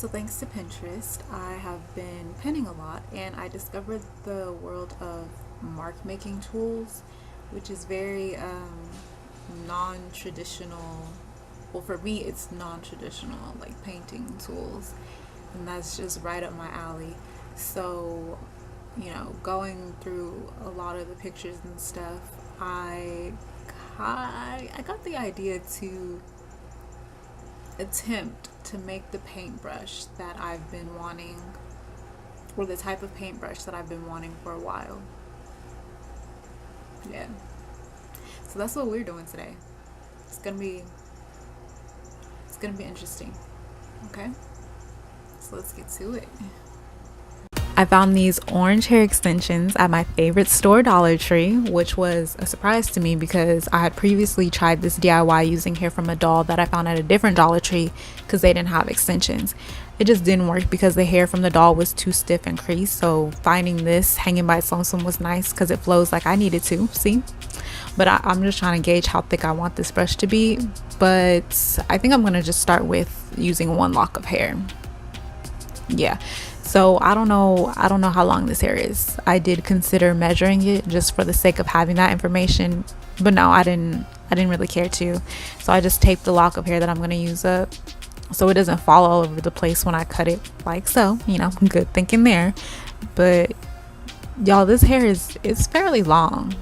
So thanks to Pinterest, I have been pinning a lot and I discovered the world of mark making tools, which is very non-traditional. Well, for me, it's non-traditional, like painting tools, and that's just right up my alley. So, going through a lot of the pictures and stuff, I got the idea to attempt to make the paintbrush that I've been wanting, or the type of paintbrush that I've been wanting for a while. Yeah. So that's what we're doing today. It's gonna be it's gonna be interesting. Okay? So let's get to it. I found these orange hair extensions at my favorite store, Dollar Tree, which was a surprise to me because I had previously tried this DIY using hair from a doll that I found at a different Dollar Tree because they didn't have extensions. It just didn't work because the hair from the doll was too stiff and creased, so finding this hanging by its lonesome was nice because it flows like I needed to, see? But I'm just trying to gauge how thick I want this brush to be, but I think I'm going to just start with using one lock of hair. Yeah. So I don't know how long this hair is. I did consider measuring it just for the sake of having that information, but no, I didn't really care to. So I just taped the lock of hair that I'm going to use up so it doesn't fall all over the place when I cut it, like so. Good thinking there. But y'all, this hair is fairly long.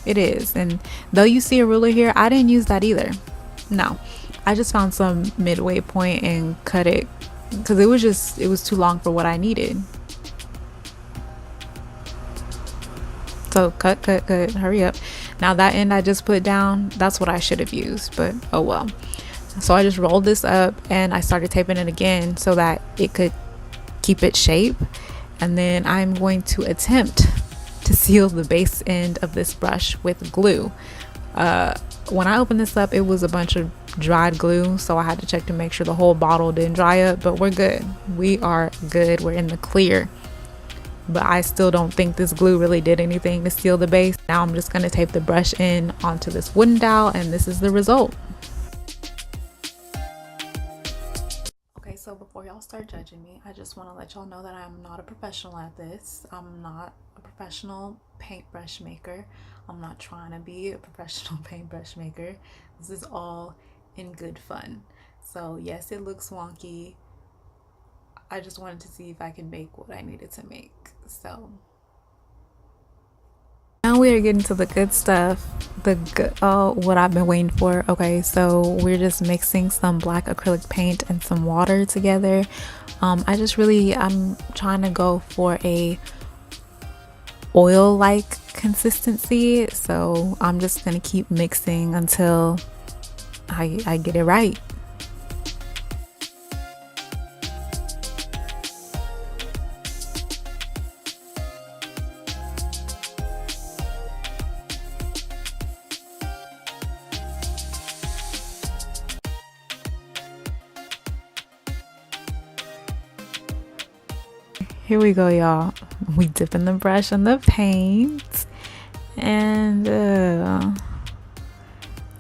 It is. And though you see a ruler here, I didn't use that either. No. I just found some midway point and cut it because it was too long for what I needed. So cut, hurry up. Now that end I just put down, that's what I should have used, but oh well. So I just rolled this up and I started taping it again so that it could keep its shape. And then I'm going to attempt to seal the base end of this brush with glue. When I opened this up, it was a bunch of dried glue, so I had to check to make sure the whole bottle didn't dry up, but we're good. We are good. We're in the clear. But I still don't think this glue really did anything to seal the base. Now I'm just going to tape the brush in onto this wooden dowel, and this is the result. Okay, so before y'all start judging me, I just want to let y'all know that I'm not a professional at this. I'm not a professional paintbrush maker. I'm not trying to be a professional paintbrush maker. This is all in good fun. So yes, it looks wonky. I just wanted to see if I can make what I needed to make. So now we are getting to the good stuff. What I've been waiting for. Okay, so we're just mixing some black acrylic paint and some water together. I'm trying to go for a oil-like consistency, so I'm just gonna keep mixing until I get it right. Here we go, y'all. We dipping the brush in the paint, and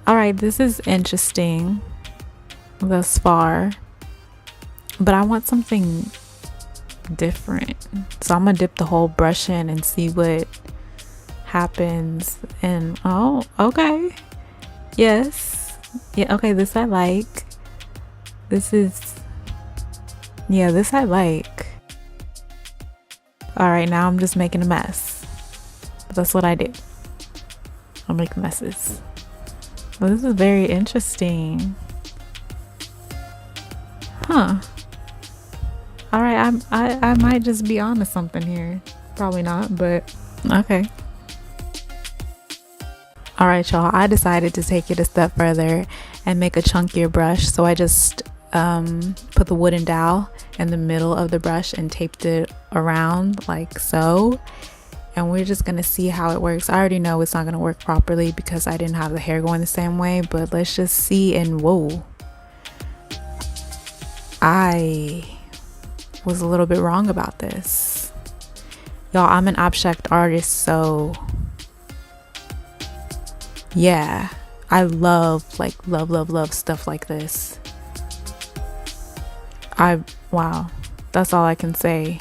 all right, this is interesting thus far, but I want something different, so I'm gonna dip the whole brush in and see what happens. And oh, okay, yes, yeah, okay, this I like. This I like. All right, now I'm just making a mess. But that's what I do. I'll make messes. Well, this is very interesting. Huh. All right, I might just be onto something here. Probably not, but okay. All right, y'all. I decided to take it a step further and make a chunkier brush. So I just put the wooden dowel in the middle of the brush and taped it around like so, and we're just gonna see how it works. I already know it's not gonna work properly because I didn't have the hair going the same way, but let's just see. And whoa, I was a little bit wrong about this, y'all. I'm an abstract artist, so yeah, I love stuff like this. Wow, that's all I can say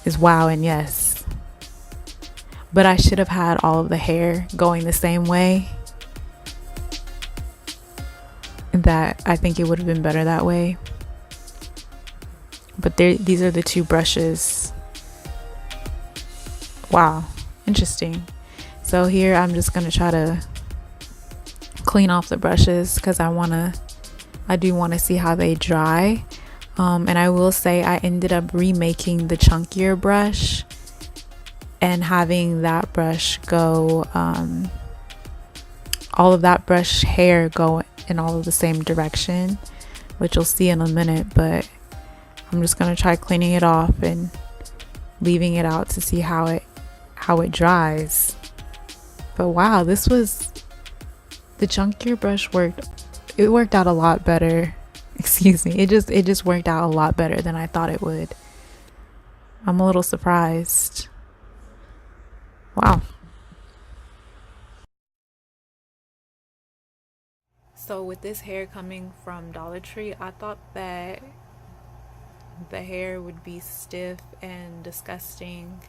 is wow and yes. But I should have had all of the hair going the same way. That I think it would have been better that way. But these are the two brushes. Wow, interesting. So here I'm just gonna try to clean off the brushes because I do want to see how they dry. And I will say I ended up remaking the chunkier brush and having that brush go, all of that brush hair go in all of the same direction, which you'll see in a minute. But I'm just gonna try cleaning it off and leaving it out to see how it dries. But wow, the chunkier brush worked out a lot better. Excuse me, it just worked out a lot better than I thought it would. I'm a little surprised. Wow. So with this hair coming from Dollar Tree, I thought that the hair would be stiff and disgusting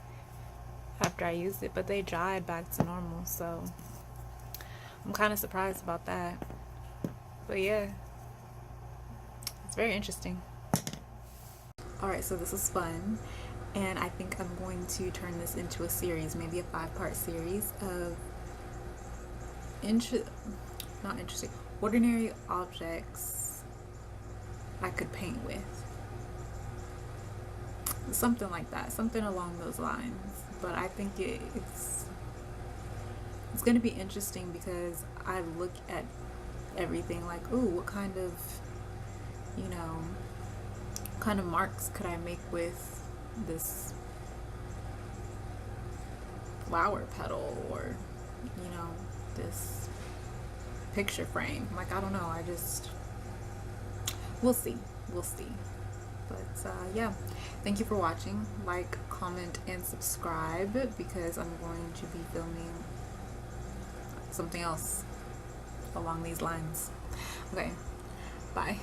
after I used it, but they dried back to normal, so I'm kind of surprised about that. But yeah, it's very interesting. Alright, so this was fun, and I think I'm going to turn this into a series, maybe a 5-part series of ordinary objects I could paint with. Something like that, something along those lines. But I think it's going to be interesting because I look at everything like, ooh, what kind of marks could I make with this flower petal, or this picture frame. Like, I don't know, we'll see. But yeah, thank you for watching. Like, comment, and subscribe, because I'm going to be filming something else along these lines. Okay, bye.